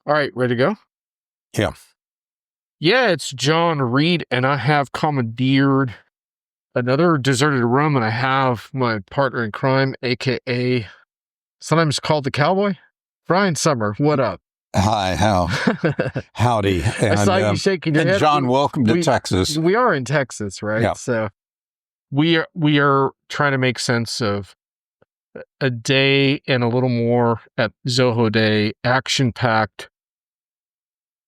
All right, ready to go? Yeah. Yeah, it's John Reed, and I have commandeered another deserted room, and I have my partner in crime, aka sometimes called the cowboy, Brian Summer. What up? Hi, howdy. I saw And you shaking your and head. John, welcome to We Texas. we are in Texas, right? Yeah. So we are trying to make sense of a day and a little more at zohoday, action packed.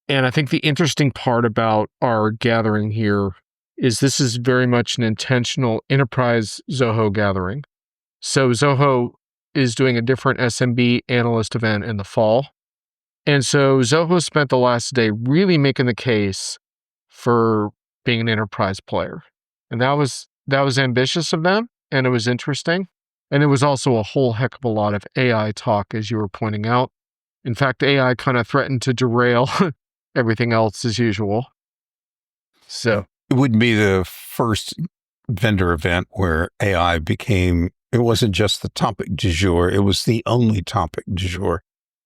And I think the interesting part about our gathering here is this is very much an intentional enterprise Zoho gathering. So Zoho is doing a different SMB analyst event in the fall. And so Zoho spent the last day really making the case for being an enterprise player. And that was ambitious of them, and it was interesting. And there was also a whole heck of a lot of AI talk, as you were pointing out. In fact, AI kind of threatened to derail everything else as usual. So It wouldn't be the first vendor event where AI it wasn't just the topic du jour, it was the only topic du jour.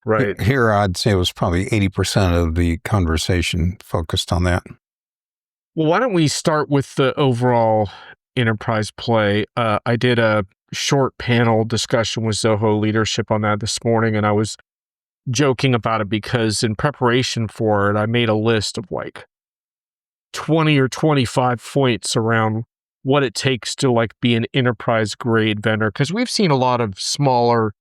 right. Here, I'd say it was probably 80% of the conversation focused on that. Well, why don't we start with the overall enterprise play? I did a short panel discussion with Zoho leadership on that this morning, and I was joking about it because in preparation for it, I made a list of like 20 or 25 points around what it takes to like be an enterprise grade vendor. Because we've seen a lot of smaller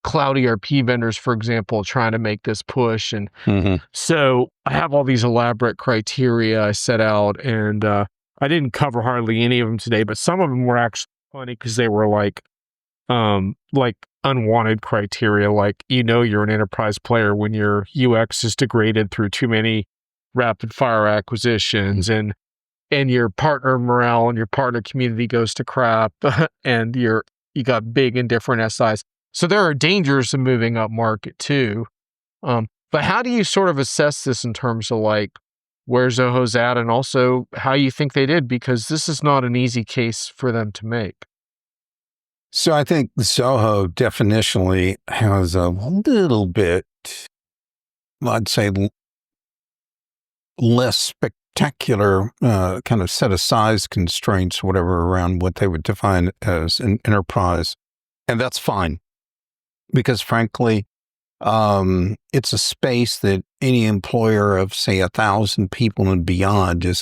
cloud ERP vendors, for example, trying to make this push. And so I have all these elaborate criteria I set out, and I didn't cover hardly any of them today, but some of them were actually funny because they were like unwanted criteria, like you're an enterprise player when your UX is degraded through too many rapid fire acquisitions, and your partner morale and your partner community goes to crap, and you got big and different SIs. So there are dangers of moving up market too. But how do you sort of assess this in terms of like where Zoho's at, and also how you think they did? Because this is not an easy case for them to make. So I think Zoho definitionally has a little bit, I'd say, less spectacular kind of set of size constraints, whatever, around what they would define as an enterprise. And that's fine because, frankly, it's a space that any employer of, say, 1,000 people and beyond is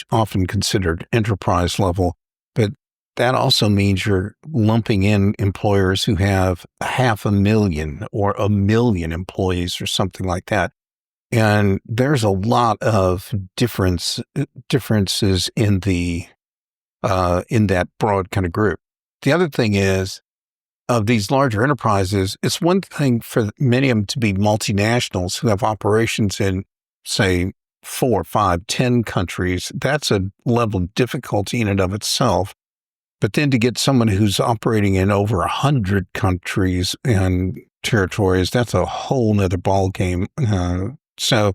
often considered enterprise level. But that also means you're lumping in employers who have 500,000 or 1 million employees or something like that. And there's a lot of differences in that broad kind of group. The other thing is, of these larger enterprises, it's one thing for many of them to be multinationals who have operations in, say, 4, 5, 10 countries. That's a level of difficulty in and of itself. But then to get someone who's operating in over 100 countries and territories, that's a whole nother ballgame. So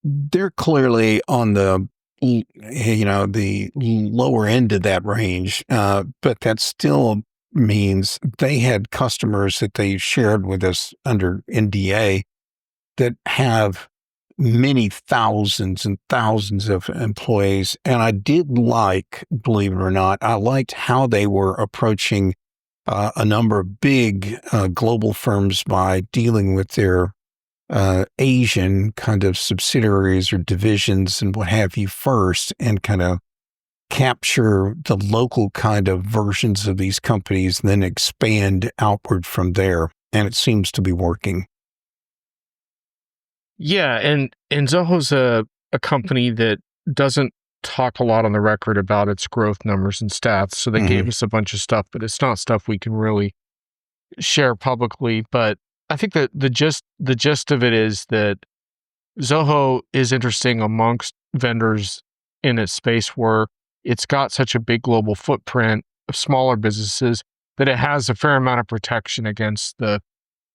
they're clearly on the lower end of that range, but that still means they had customers that they shared with us under NDA that have many thousands and thousands of employees. And I did like, believe it or not, I liked how they were approaching a number of big global firms by dealing with their Asian kind of subsidiaries or divisions and what have you first, and kind of capture the local kind of versions of these companies and then expand outward from there. And it seems to be working. Yeah, and Zoho's a company that doesn't talk a lot on the record about its growth numbers and stats. So they gave us a bunch of stuff, but it's not stuff we can really share publicly. But I think that the gist of it is that Zoho is interesting amongst vendors in its space where it's got such a big global footprint of smaller businesses that it has a fair amount of protection against the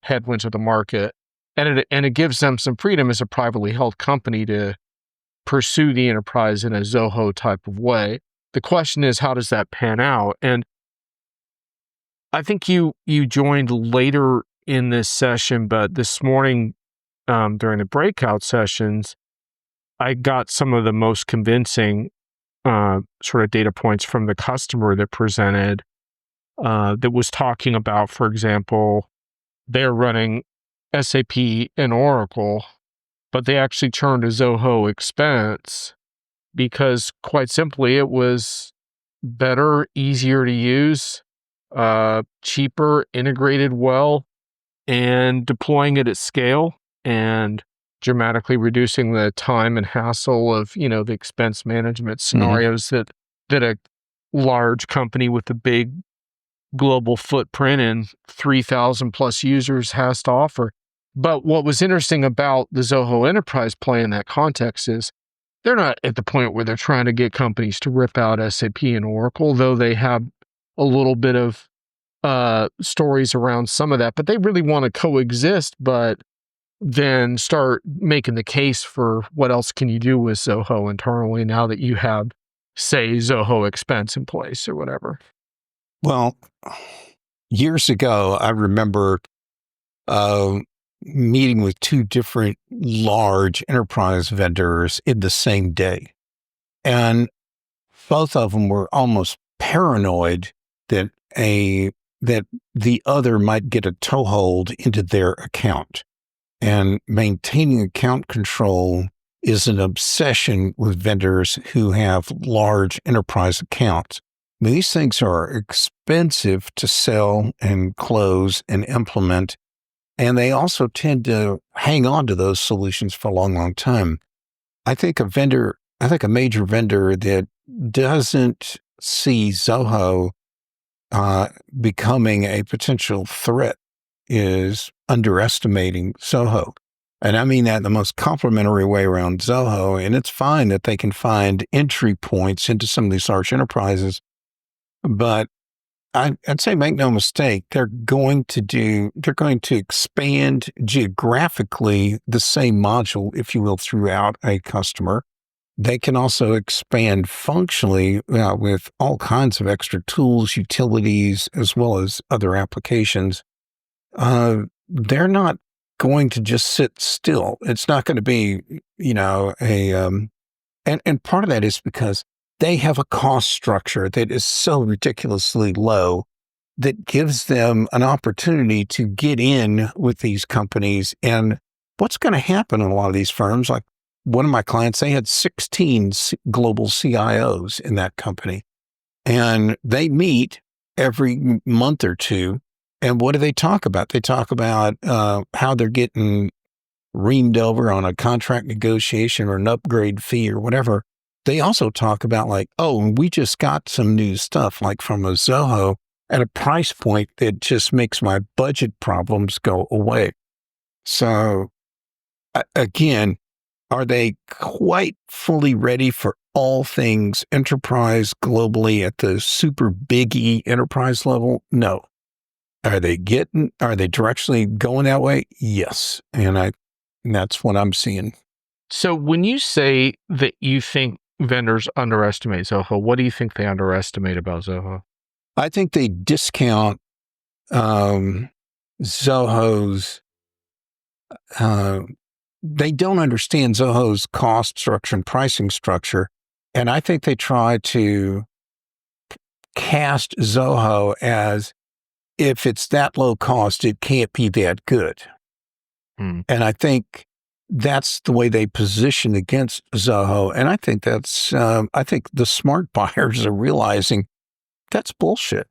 headwinds of the market. And it gives them some freedom as a privately held company to pursue the enterprise in a Zoho type of way. The question is, how does that pan out? And I think you joined later in this session, but this morning during the breakout sessions, I got some of the most convincing sort of data points from the customer that presented that was talking about, for example, they're running SAP and Oracle, but they actually turned to Zoho Expense because, quite simply, it was better, easier to use, cheaper, integrated well, and deploying it at scale and dramatically reducing the time and hassle of, the expense management Hmm. scenarios that a large company with a big global footprint and 3,000 plus users has to offer. But what was interesting about the Zoho Enterprise play in that context is they're not at the point where they're trying to get companies to rip out SAP and Oracle, though they have a little bit of stories around some of that, but they really want to coexist, but then start making the case for what else can you do with Zoho internally now that you have, say, Zoho Expense in place or whatever. Well, years ago, I remember uh, meeting with two different large enterprise vendors in the same day. And both of them were almost paranoid that a that the other might get a toehold into their account. And maintaining account control is an obsession with vendors who have large enterprise accounts. I mean, these things are expensive to sell and close and implement, and they also tend to hang on to those solutions for a long, long time. I think a major vendor that doesn't see Zoho becoming a potential threat is underestimating Zoho. And I mean that in the most complimentary way around Zoho. And it's fine that they can find entry points into some of these large enterprises. But I'd say make no mistake, they're going to expand geographically the same module, if you will, throughout a customer. They can also expand functionally with all kinds of extra tools, utilities, as well as other applications. They're not going to just sit still. It's not going to be, and part of that is because they have a cost structure that is so ridiculously low that gives them an opportunity to get in with these companies. And what's going to happen in a lot of these firms, like one of my clients, they had 16 global CIOs in that company, and they meet every month or two. And what do they talk about? They talk about how they're getting reamed over on a contract negotiation or an upgrade fee or whatever. They also talk about like, oh, we just got some new stuff like from a Zoho at a price point that just makes my budget problems go away. So again, are they quite fully ready for all things enterprise globally at the super big E enterprise level? No. Are they directionally going that way? Yes. And that's what I'm seeing. So when you say that you think vendors underestimate Zoho, what do you think they underestimate about Zoho? I think they discount Zoho's, uh, they don't understand Zoho's cost structure and pricing structure. And I think they try to cast Zoho as if it's that low cost, it can't be that good. Hmm. And I think that's the way they position against Zoho. And I think I think the smart buyers are realizing that's bullshit.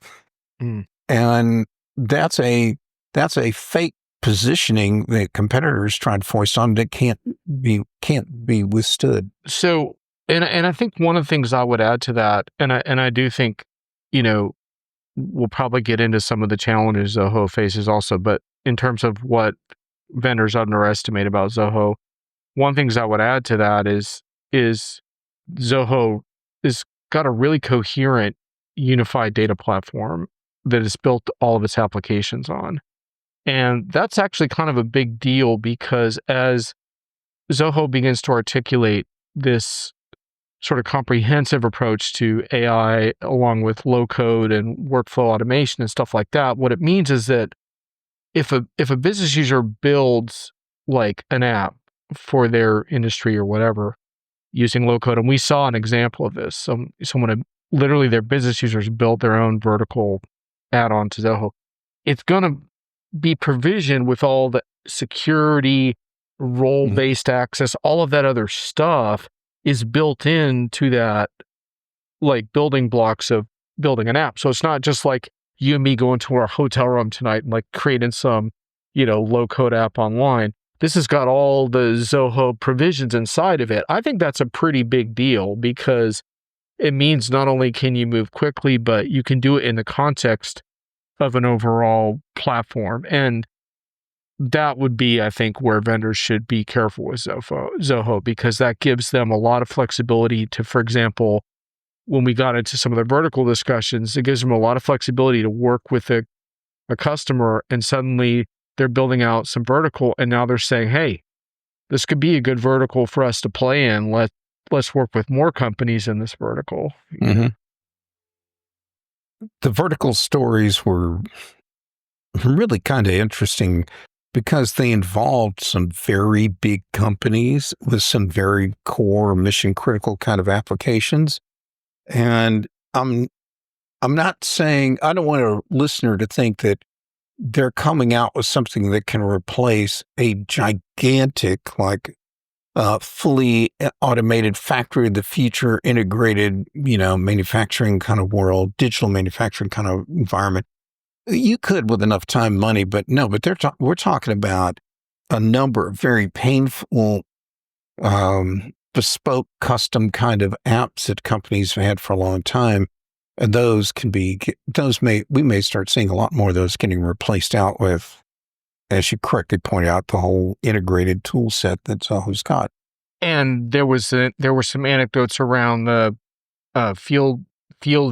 Hmm. And that's a fake positioning that competitors try to foist on that can't be withstood. So, and I think one of the things I would add to that, and I do think, you know, we'll probably get into some of the challenges Zoho faces also, but in terms of what vendors underestimate about Zoho, one things I would add to that is Zoho is got a really coherent, unified data platform that is built all of its applications on. And that's actually kind of a big deal because as Zoho begins to articulate this sort of comprehensive approach to AI along with low code and workflow automation and stuff like that, what it means is that if a business user builds like an app for their industry or whatever using low code. And we saw an example of this. Someone had literally their business users built their own vertical add-on to Zoho. It's going to be provisioned with all the security, role-based access, all of that other stuff is built into that, like building blocks of building an app. So it's not just like you and me going to our hotel room tonight and like creating some, low code app online. This has got all the Zoho provisions inside of it. I think that's a pretty big deal because it means not only can you move quickly, but you can do it in the context of an overall platform. And that would be, I think, where vendors should be careful with Zoho, because that gives them a lot of flexibility to, for example, when we got into some of the vertical discussions, it gives them a lot of flexibility to work with a customer, and suddenly they're building out some vertical, and now they're saying, hey, this could be a good vertical for us to play in. Let's work with more companies in this vertical. Mm-hmm. The vertical stories were really kind of interesting because they involved some very big companies with some very core mission critical kind of applications. And I'm not saying, I don't want a listener to think that they're coming out with something that can replace a gigantic, like fully automated factory of the future, integrated, manufacturing kind of world, digital manufacturing kind of environment. You could with enough time, money, but no, but we're talking about a number of very painful, bespoke, custom kind of apps that companies have had for a long time. And we may start seeing a lot more of those getting replaced out with, as you correctly pointed out, the whole integrated tool set that Zoho's got. And there were some anecdotes around the field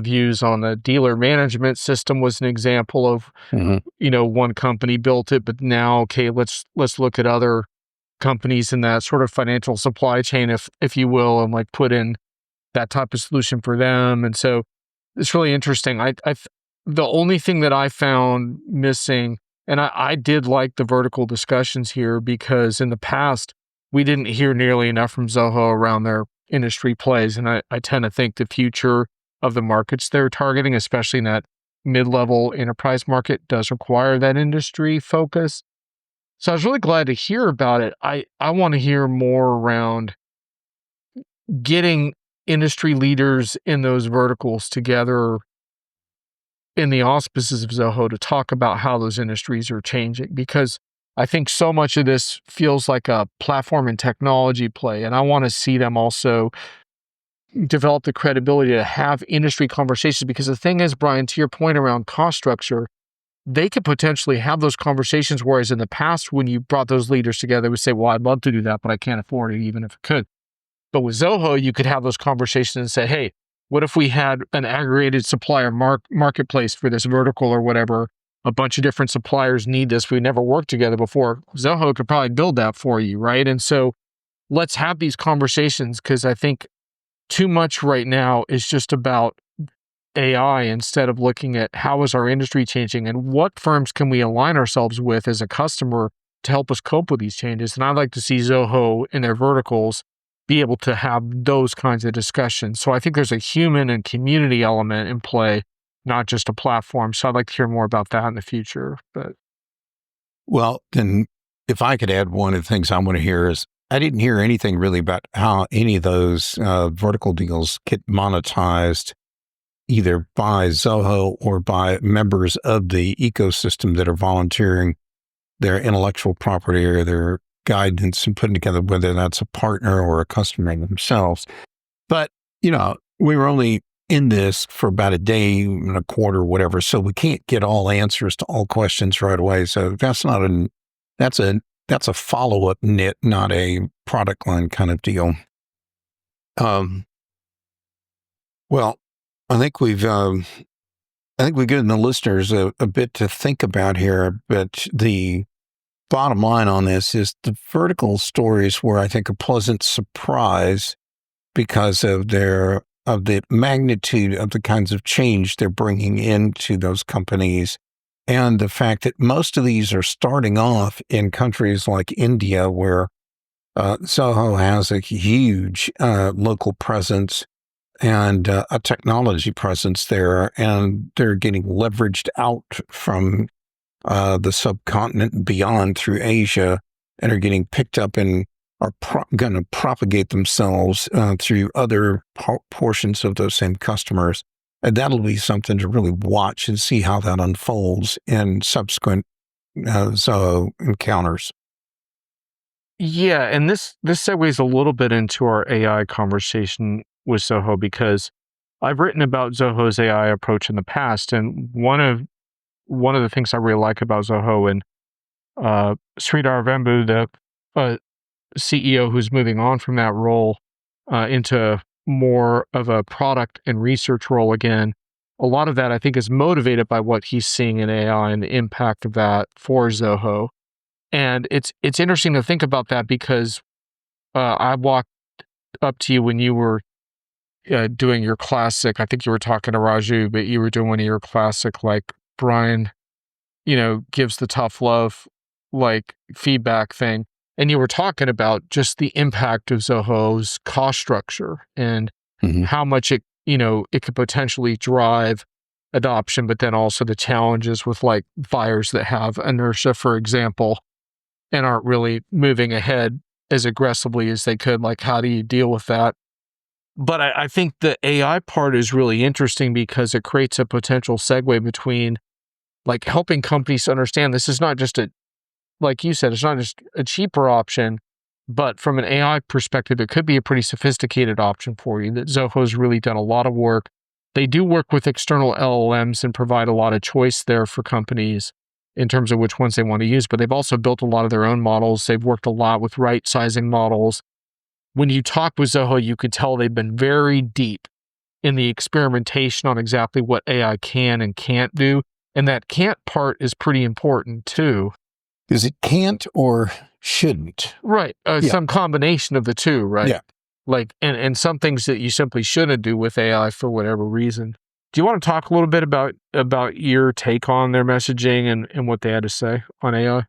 views on the dealer management system was an example of, one company built it, but now, okay, let's look at other companies in that sort of financial supply chain, if you will, and like put in that type of solution for them. And so it's really interesting. The only thing that I found missing, and I did like the vertical discussions here because in the past, we didn't hear nearly enough from Zoho around their industry plays. And I tend to think the future of the markets they're targeting, especially in that mid-level enterprise market, does require that industry focus. So I was really glad to hear about it. I want to hear more around getting industry leaders in those verticals together in the auspices of Zoho to talk about how those industries are changing, because I think so much of this feels like a platform and technology play. And I want to see them also develop the credibility to have industry conversations, because the thing is, Brian, to your point around cost structure, they could potentially have those conversations, whereas in the past, when you brought those leaders together, they would say, well, I'd love to do that, but I can't afford it, even if it could. But with Zoho, you could have those conversations and say, hey, what if we had an aggregated supplier marketplace for this vertical or whatever? A bunch of different suppliers need this. We never worked together before. Zoho could probably build that for you, right? And so let's have these conversations, because I think too much right now is just about AI instead of looking at how is our industry changing and what firms can we align ourselves with as a customer to help us cope with these changes. And I'd like to see Zoho in their verticals be able to have those kinds of discussions. So I think there's a human and community element in play, not just a platform. So I'd like to hear more about that in the future. But Well, then if I could add, one of the things I want to hear is, I didn't hear anything really about how any of those vertical deals get monetized either by Zoho or by members of the ecosystem that are volunteering their intellectual property or their guidance and putting together, whether that's a partner or a customer themselves. But, we were only in this for about a day and a quarter, whatever, so we can't get all answers to all questions right away. So that's a follow-up knit, not a product line kind of deal. Well, I think we've given the listeners a bit to think about here, but the bottom line on this is the vertical stories were, I think, a pleasant surprise because of the magnitude of the kinds of change they're bringing into those companies And the fact that most of these are starting off in countries like India, where Zoho has a huge local presence and a technology presence there, and they're getting leveraged out from the subcontinent and beyond through Asia, and are getting picked up and are going to propagate themselves through other portions of those same customers. And that'll be something to really watch and see how that unfolds in subsequent Zoho encounters. Yeah, and this segues a little bit into our AI conversation with Zoho because I've written about Zoho's AI approach in the past, and one of the things I really like about Zoho and Sridhar Vembu, the CEO who's moving on from that role into more of a product and research role again. A lot of that I think is motivated by what he's seeing in AI and the impact of that for Zoho. And it's interesting to think about that because I walked up to you when you were doing your classic. I think you were talking to Raju, but you were doing one of your classic, like Brian, gives the tough love, like feedback thing. And you were talking about just the impact of Zoho's cost structure and Mhm. how much it could potentially drive adoption, but then also the challenges with like buyers that have inertia, for example, and aren't really moving ahead as aggressively as they could. Like, how do you deal with that? But I think the AI part is really interesting because it creates a potential segue between like helping companies to understand this is not just like you said, it's not just a cheaper option, but from an AI perspective, it could be a pretty sophisticated option for you. That Zoho's really done a lot of work. They do work with external LLMs and provide a lot of choice there for companies in terms of which ones they want to use, but they've also built a lot of their own models. They've worked a lot with right sizing models. When you talk with Zoho, you could tell they've been very deep in the experimentation on exactly what AI can and can't do. And that can't part is pretty important too. Is it can't or shouldn't? Right. Yeah. Some combination of the two, right? Yeah. Like, and some things that you simply shouldn't do with AI for whatever reason. Do you want to talk a little bit about your take on their messaging and what they had to say on AI?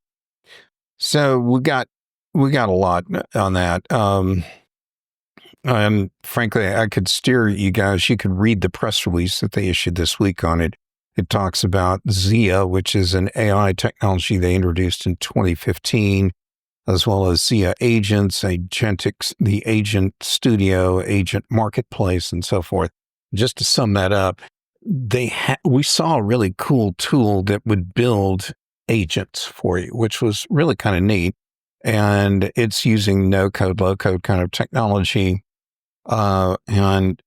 So we got a lot on that. And frankly, I could steer you guys. You could read the press release that they issued this week on it. It talks about Zia, which is an AI technology they introduced in 2015, as well as Zia Agents, Agentics, the Agent Studio, Agent Marketplace, and so forth. Just to sum that up, we saw a really cool tool that would build agents for you, which was really kind of neat. And it's using no code, low code kind of technology. And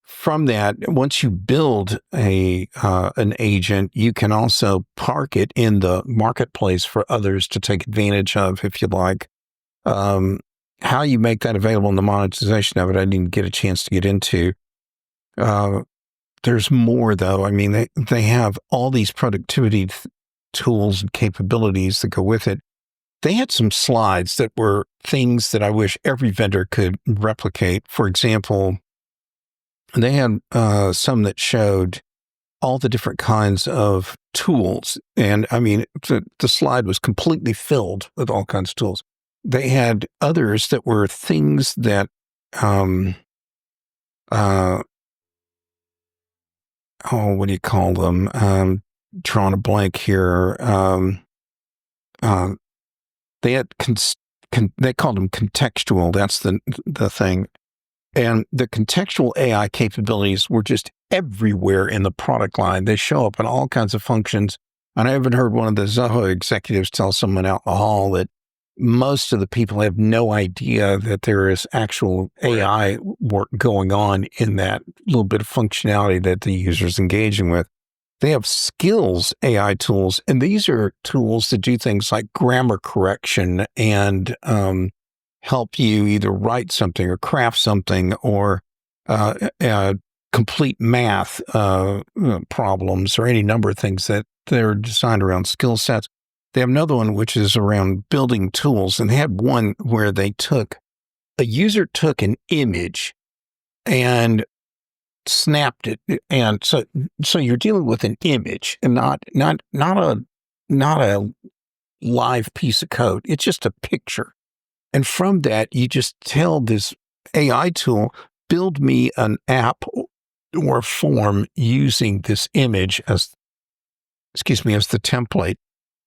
from that, once you build an agent, you can also park it in the marketplace for others to take advantage of, if you like. How you make that available and the monetization of it, I didn't get a chance to get into. There's more, though. I mean, they have all these productivity tools and capabilities that go with it. They had some slides that were things that I wish every vendor could replicate. For example, they had some that showed all the different kinds of tools. And I mean, the slide was completely filled with all kinds of tools. They had others that were things that, uh, what do you call them? Drawing a blank here. Uh, they had, they called them contextual. That's the thing. And the contextual AI capabilities were just everywhere in the product line. They show up in all kinds of functions. And I even heard one of the Zoho executives tell someone out in the hall that most of the people have no idea that there is actual AI work going on in that little bit of functionality that the user is engaging with. They have skills AI tools, and these are tools that do things like grammar correction and help you either write something or craft something or complete math problems or any number of things that they're designed around skill sets. They have another one which is around building tools, and they had one where a user took an image and snapped it, and so you're dealing with an image and not a live piece of code. It's just a picture. And from that, you just tell this AI tool, build me an app or form using this image as the template.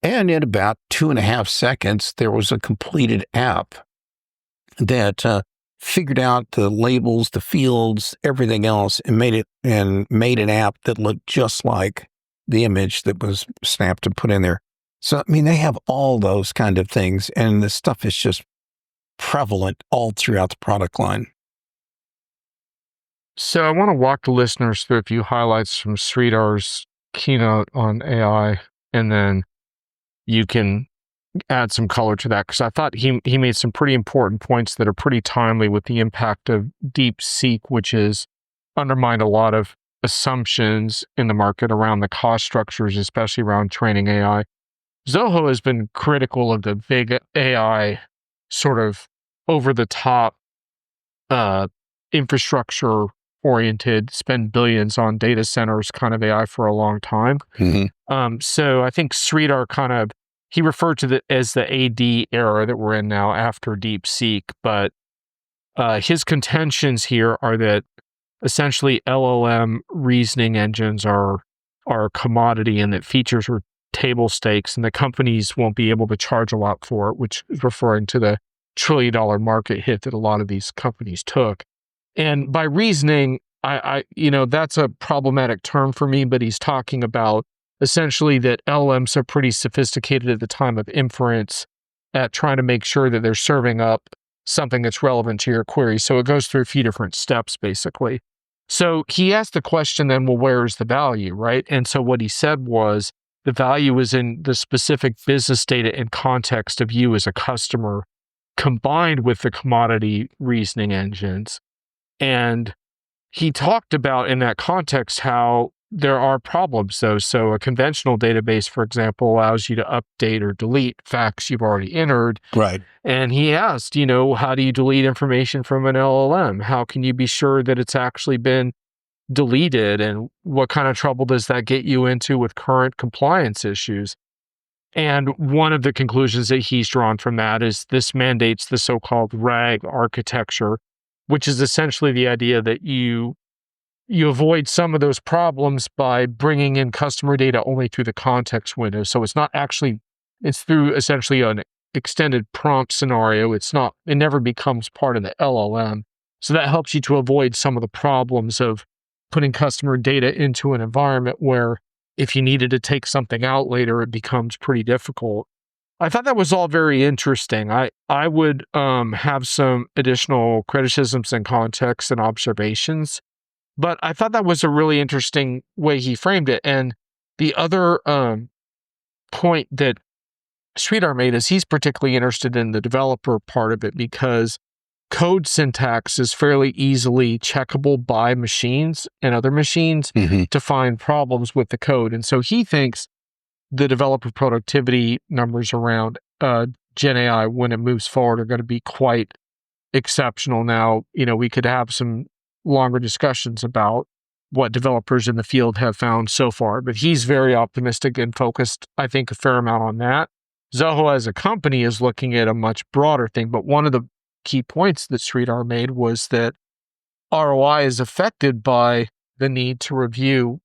And in about 2.5 seconds, there was a completed app that figured out the labels, the fields, everything else, and made an app that looked just like the image that was snapped and put in there. So, I mean, they have all those kind of things, and the stuff is just prevalent all throughout the product line. So I want to walk the listeners through a few highlights from Sridhar's keynote on AI, and then you can add some color to that, because I thought he made some pretty important points that are pretty timely with the impact of DeepSeek, which has undermined a lot of assumptions in the market around the cost structures, especially around training AI. Zoho has been critical of the big AI sort of over the top infrastructure oriented, spend billions on data centers kind of AI for a long time. So I think Sridhar he referred to it as the AD era that we're in now after DeepSeek, but his contentions here are that essentially LLM reasoning engines are a commodity, and that features are table stakes, and the companies won't be able to charge a lot for it, which is referring to the trillion-dollar market hit that a lot of these companies took. And by reasoning, I that's a problematic term for me, but he's talking about essentially that LLMs are pretty sophisticated at the time of inference at trying to make sure that they're serving up something that's relevant to your query. So it goes through a few different steps, basically. So he asked the question then, well, where's the value, right? And so what he said was the value is in the specific business data and context of you as a customer, combined with the commodity reasoning engines. And he talked about in that context how there are problems, though. So a conventional database, for example, allows you to update or delete facts you've already entered. Right. And he asked, how do you delete information from an LLM? How can you be sure that it's actually been deleted? And what kind of trouble does that get you into with current compliance issues? And one of the conclusions that he's drawn from that is this mandates the so-called RAG architecture, which is essentially the idea that you avoid some of those problems by bringing in customer data only through the context window. So it's through essentially an extended prompt scenario. It never becomes part of the LLM. So that helps you to avoid some of the problems of putting customer data into an environment where if you needed to take something out later, it becomes pretty difficult. I thought that was all very interesting. I would have some additional criticisms and context and observations, but I thought that was a really interesting way he framed it. And the other point that Sridhar made is he's particularly interested in the developer part of it, because code syntax is fairly easily checkable by machines and other machines to find problems with the code. And so he thinks the developer productivity numbers around Gen AI when it moves forward are going to be quite exceptional. Now, we could have some longer discussions about what developers in the field have found so far, but he's very optimistic and focused, I think, a fair amount on that. Zoho as a company is looking at a much broader thing, but one of the key points that Sridhar made was that ROI is affected by the need to review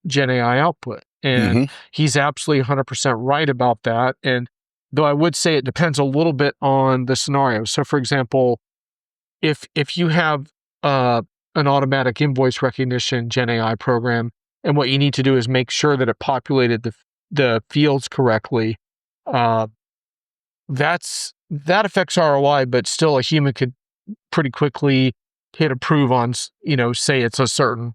Gen AI output. And he's absolutely 100% right about that. And though I would say it depends a little bit on the scenario. So for example, if you have an automatic invoice recognition Gen AI program, and what you need to do is make sure that it populated the fields correctly, that affects ROI, but still a human could pretty quickly hit approve on, say it's a certain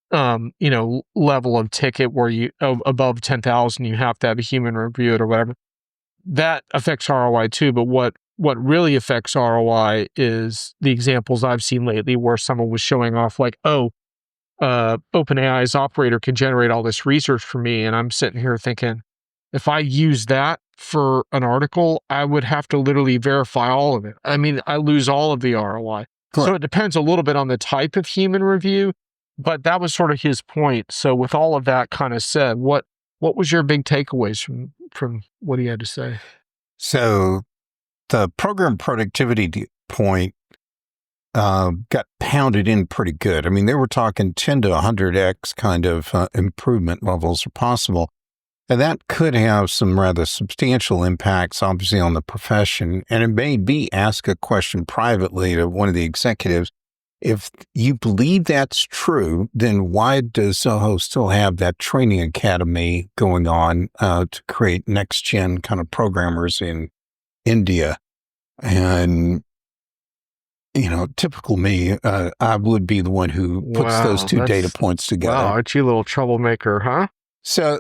level of ticket where above 10,000, you have to have a human review it or whatever. That affects ROI too. But what really affects ROI is the examples I've seen lately where someone was showing off like, OpenAI's operator can generate all this research for me. And I'm sitting here thinking, if I use that for an article, I would have to literally verify all of it. I mean, I lose all of the ROI. So Correct. it depends a little bit on the type of human review, but that was sort of his point. So with all of that kind of said, what was your big takeaways from what he had to say? So the program productivity point got pounded in pretty good. I mean, they were talking 10 to 100x kind of improvement levels are possible. And that could have some rather substantial impacts, obviously, on the profession. And it made me ask a question privately to one of the executives. If you believe that's true, then why does Zoho still have that training academy going on to create next gen kind of programmers in India? And typical me, I would be the one who puts those Wow, two data points wow, together. aren't you a little troublemaker, huh? So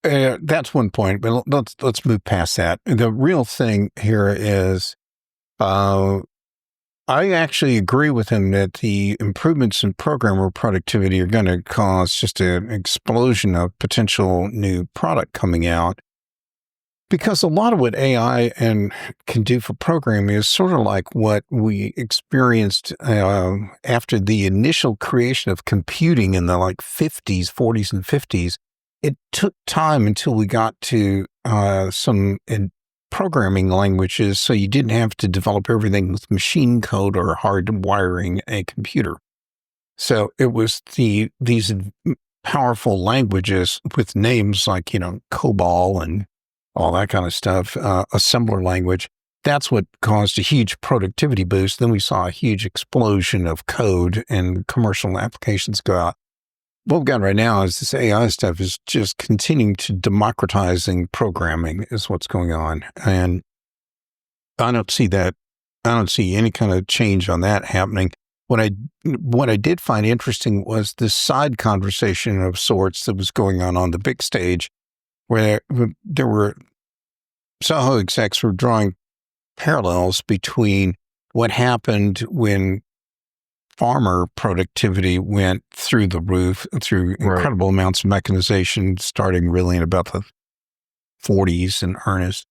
that's one point, but let's move past that. The real thing here is, uh, I actually agree with him that the improvements in programmer productivity are going to cause just an explosion of potential new product coming out. Because a lot of what AI and can do for programming is sort of like what we experienced after the initial creation of computing in the like 50s, 40s, and 50s. It took time until we got to some programming languages, so you didn't have to develop everything with machine code or hard wiring a computer. So it was these powerful languages with names like, COBOL and all that kind of stuff, assembler language. That's what caused a huge productivity boost. Then we saw a huge explosion of code and commercial applications go out. What we've got right now is this AI stuff is just continuing to democratizing programming is what's going on. And I don't see that. I don't see any kind of change on that happening. What I did find interesting was this side conversation of sorts that was going on the big stage, where there were Soho execs were drawing parallels between what happened when farmer productivity went through the roof through Right. incredible amounts of mechanization, starting really in about the 40s in earnest,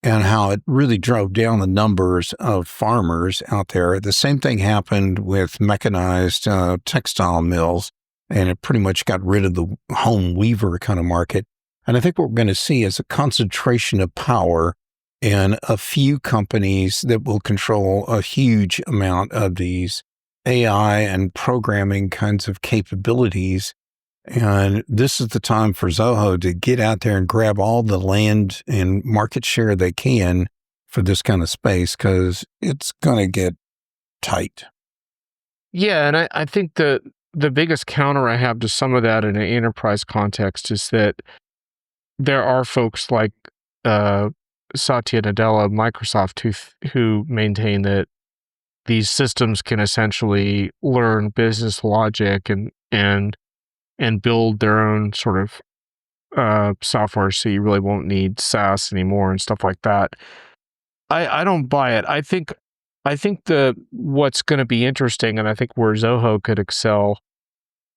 and how it really drove down the numbers of farmers out there. The same thing happened with mechanized textile mills, and it pretty much got rid of the home weaver kind of market. And I think what we're going to see is a concentration of power in a few companies that will control a huge amount of these AI and programming kinds of capabilities. And this is the time for Zoho to get out there and grab all the land and market share they can for this kind of space, because it's going to get tight. Yeah, and I think the biggest counter I have to some of that in an enterprise context is that there are folks like uh, Satya Nadella of Microsoft who maintain that these systems can essentially learn business logic and build their own sort of software, so you really won't need SaaS anymore and stuff like that. I don't buy it. I think the what's going to be interesting, and I think where Zoho could excel,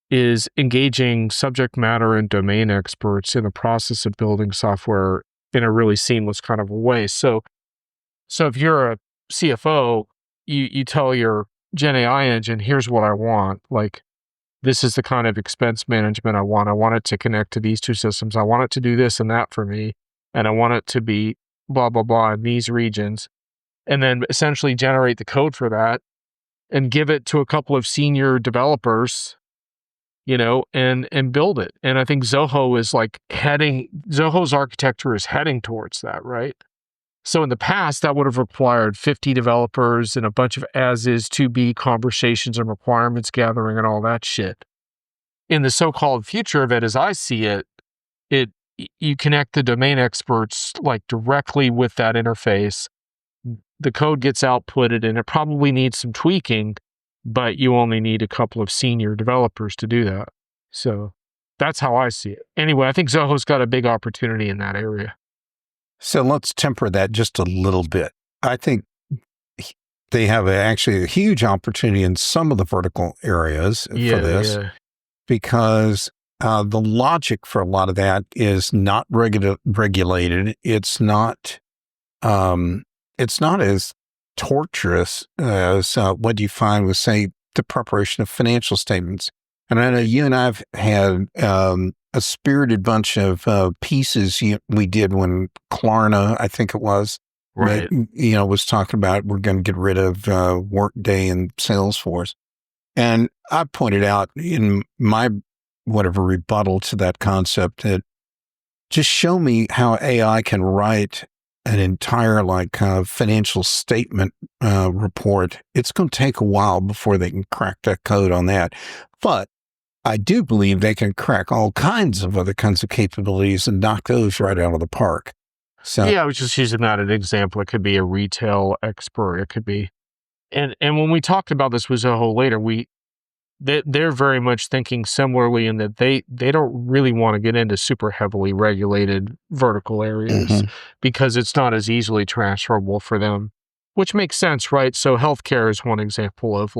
is engaging subject matter and domain experts in the process of building software in a really seamless kind of a way. So if you're a CFO, you tell your Gen AI engine, here's what I want. Like, this is the kind of expense management I want. I want it to connect to these two systems. I want it to do this and that for me. And I want it to be blah, blah, blah in these regions. And then essentially generate the code for that and give it to a couple of senior developers, and build it. And I think Zoho's architecture is heading towards that, right? So in the past, that would have required 50 developers and a bunch of as is to be conversations and requirements gathering and all that shit. In the so-called future of it, as I see it, you connect the domain experts like directly with that interface. The code gets outputted and it probably needs some tweaking, but you only need a couple of senior developers to do that. So that's how I see it. Anyway, I think Zoho's got a big opportunity in that area. So let's temper that just a little bit. I think they have actually a huge opportunity in some of the vertical areas for this, Yeah. because the logic for a lot of that is not regulated. It's not as torturous as what you find with, say, the preparation of financial statements. And I know you and I've had a spirited bunch of pieces we did when Klarna, I think it was, Right. was talking about we're going to get rid of Workday and Salesforce. And I pointed out in my whatever rebuttal to that concept that just show me how AI can write an entire financial statement report. It's going to take a while before they can crack that code on that. But I do believe they can crack all kinds of other kinds of capabilities and knock those right out of the park. So Yeah, I was just using that as an example. It could be a retail expert. It could be, and when we talked about this with Zoho later, they're very much thinking similarly in that they don't really want to get into super heavily regulated vertical areas mhm, because it's not as easily transferable for them, which makes sense, right? So healthcare is one example of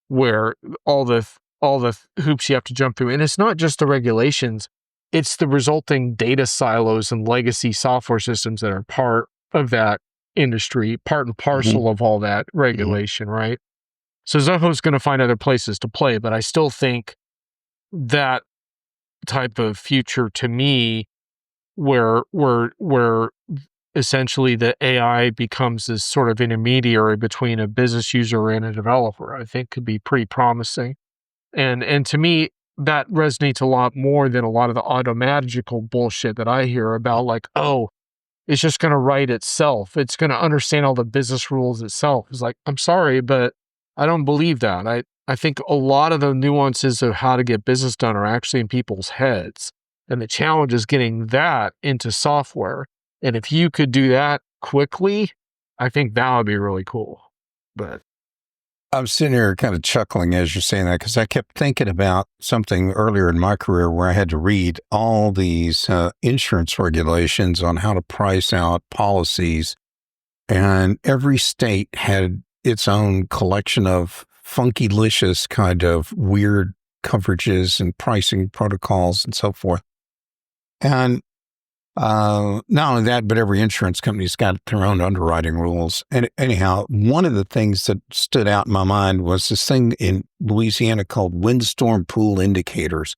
where all the hoops you have to jump through, and it's not just the regulations, it's the resulting data silos and legacy software systems that are part of that industry, part and mhm, parcel of all that mhm. regulation, right? So Zoho's going to find other places to play, but I still think that type of future to me, where essentially the AI becomes this sort of intermediary between a business user and a developer, I think could be pretty promising. And to me, that resonates a lot more than a lot of the automagical bullshit that I hear about, like, oh, it's just going to write itself. It's going to understand all the business rules itself. It's like, I'm sorry, but I don't believe that. I think a lot of the nuances of how to get business done are actually in people's heads. And the challenge is getting that into software. And if you could do that quickly, I think that would be really cool. But I'm sitting here kind of chuckling as you're saying that because I kept thinking about something earlier in my career where I had to read all these insurance regulations on how to price out policies. And every state had its own collection of funky-licious kind of weird coverages and pricing protocols and so forth. And not only that, but every insurance company's got their own underwriting rules. And anyhow, one of the things that stood out in my mind was this thing in Louisiana called windstorm pool indicators.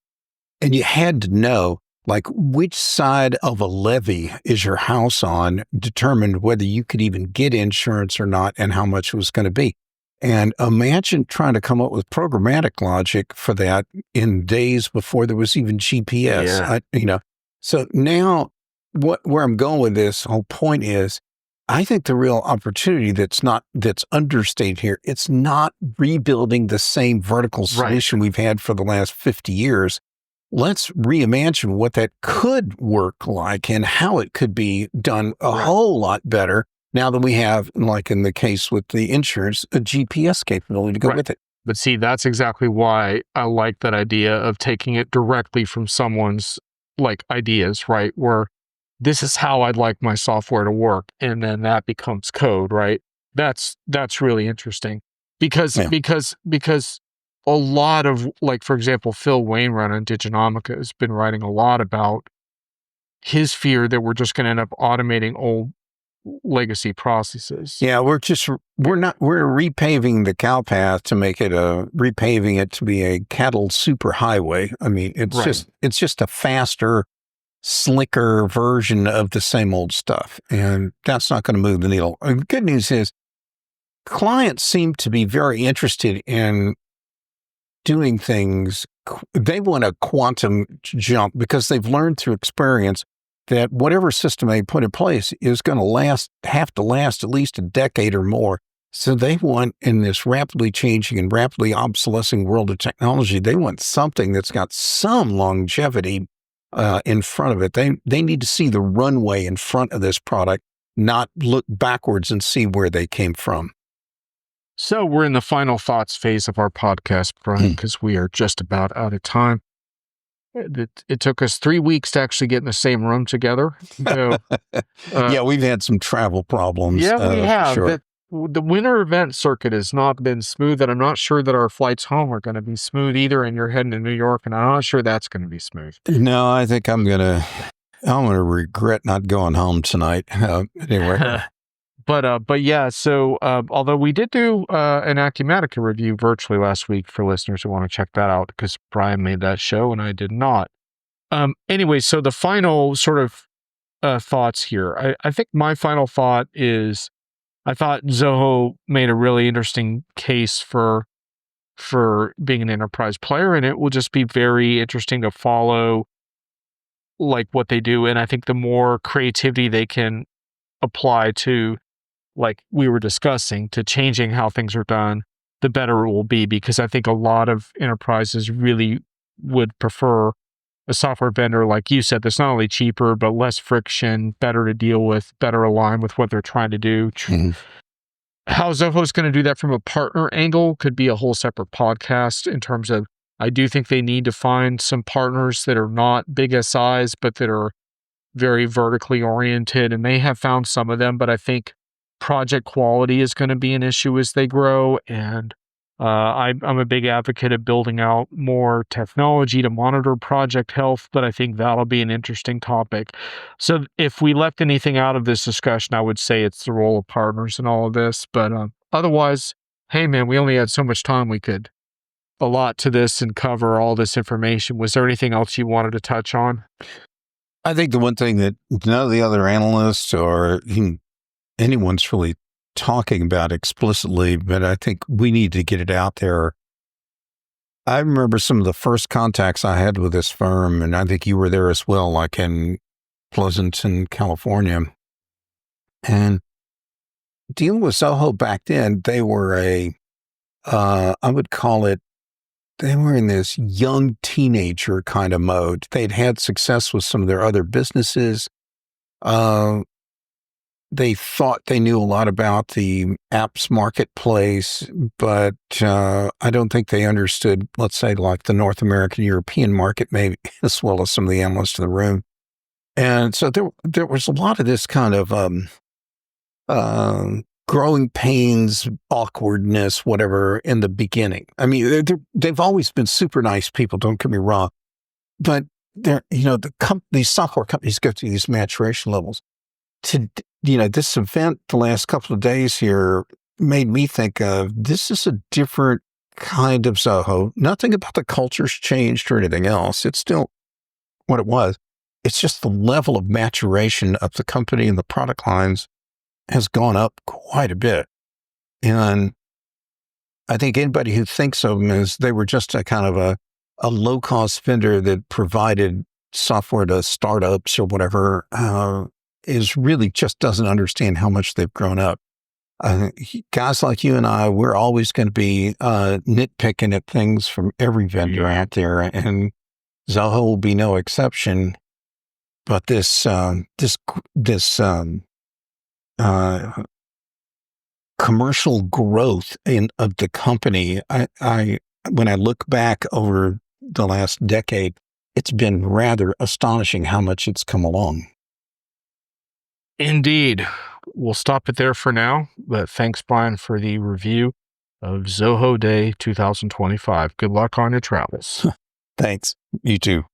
And you had to know, like, which side of a levee is your house on determined whether you could even get insurance or not and how much it was going to be. And imagine trying to come up with programmatic logic for that in days before there was even GPS. yeah, So now where I'm going with this whole point is I think the real opportunity that's understated here, it's not rebuilding the same vertical right, solution we've had for the last 50 years. Let's reimagine what that could work like and how it could be done a right. whole lot better now than we have, like in the case with the insurance, a GPS capability to go Right. with it. But see, that's exactly why I like that idea of taking it directly from someone's ideas, right? Where this is how I'd like my software to work. And then that becomes code, right? That's really interesting Yeah. because a lot of for example, Phil Wainwright on Diginomica has been writing a lot about his fear that we're just going to end up automating old legacy processes. Yeah, we're repaving the cow path to make it repaving it to be a cattle superhighway. I mean, Right. it's just a faster, slicker version of the same old stuff. And that's not going to move the needle. The good news is clients seem to be very interested in doing things. They want a quantum jump because they've learned through experience that whatever system they put in place is going to have to last at least a decade or more. So they want, in this rapidly changing and rapidly obsolescing world of technology, they want something that's got some longevity in front of it. They need to see the runway in front of this product, not look backwards and see where they came from. So we're in the final thoughts phase of our podcast, Brian, because we are just about out of time. It took us 3 weeks to actually get in the same room together. So, uh, Yeah, we've had some travel problems yeah, we for have. sure. The winter event circuit has not been smooth, and I'm not sure that our flights home are going to be smooth either. And you're heading to New York, and I'm not sure that's going to be smooth. No, I think I'm gonna regret not going home tonight. Anyway, But yeah, so, although we did do, an Acumatica review virtually last week for listeners who wanna check that out, because Brian made that show and I did not. Anyway, so the final sort of, thoughts here. I think my final thought is I thought Zoho made a really interesting case for being an enterprise player, and it will just be very interesting to follow, like, what they do, and I think the more creativity they can apply to, like we were discussing, to changing how things are done, the better it will be, because I think a lot of enterprises really would prefer a software vendor, like you said, that's not only cheaper, but less friction, better to deal with, better aligned with what they're trying to do. Mhm. How Zoho is going to do that from a partner angle could be a whole separate podcast in terms of, I do think they need to find some partners that are not big SIs, but that are very vertically oriented, and they have found some of them, but I think project quality is going to be an issue as they grow. And I'm a big advocate of building out more technology to monitor project health, but I think that'll be an interesting topic. So if we left anything out of this discussion, I would say it's the role of partners in all of this. But otherwise, hey man, we only had so much time. We could allot to this and cover all this information. Was there anything else you wanted to touch on? I think the one thing that none of the other analysts or even anyone's really talking about explicitly, but I think we need to get it out there. I remember some of the first contacts I had with this firm, and I think you were there as well, like in Pleasanton, California. And dealing with Soho back then, they were I would call it, they were in this young teenager kind of mode. They'd had success with some of their other businesses. Uh, they thought they knew a lot about the apps marketplace, but I don't think they understood, let's say, like the North American, European market, maybe as well as some of the analysts in the room. And so there was a lot of this kind of growing pains, awkwardness, whatever, in the beginning. I mean, they've always been super nice people. Don't get me wrong, but these software companies go through these maturation levels. This event the last couple of days here made me think of, this is a different kind of Zoho. Nothing about the culture's changed or anything else. It's still what it was. It's just the level of maturation of the company and the product lines has gone up quite a bit. And I think anybody who thinks of them as they were just a kind of a low-cost vendor that provided software to startups or whatever, is really just doesn't understand how much they've grown up. Guys like you and I, we're always going to be nitpicking at things from every vendor out there, and Zoho will be no exception. But this commercial growth of the company, I when I look back over the last decade, it's been rather astonishing how much it's come along. Indeed. We'll stop it there for now, but thanks, Brian, for the review of Zoho Day 2025. Good luck on your travels. Thanks. You too.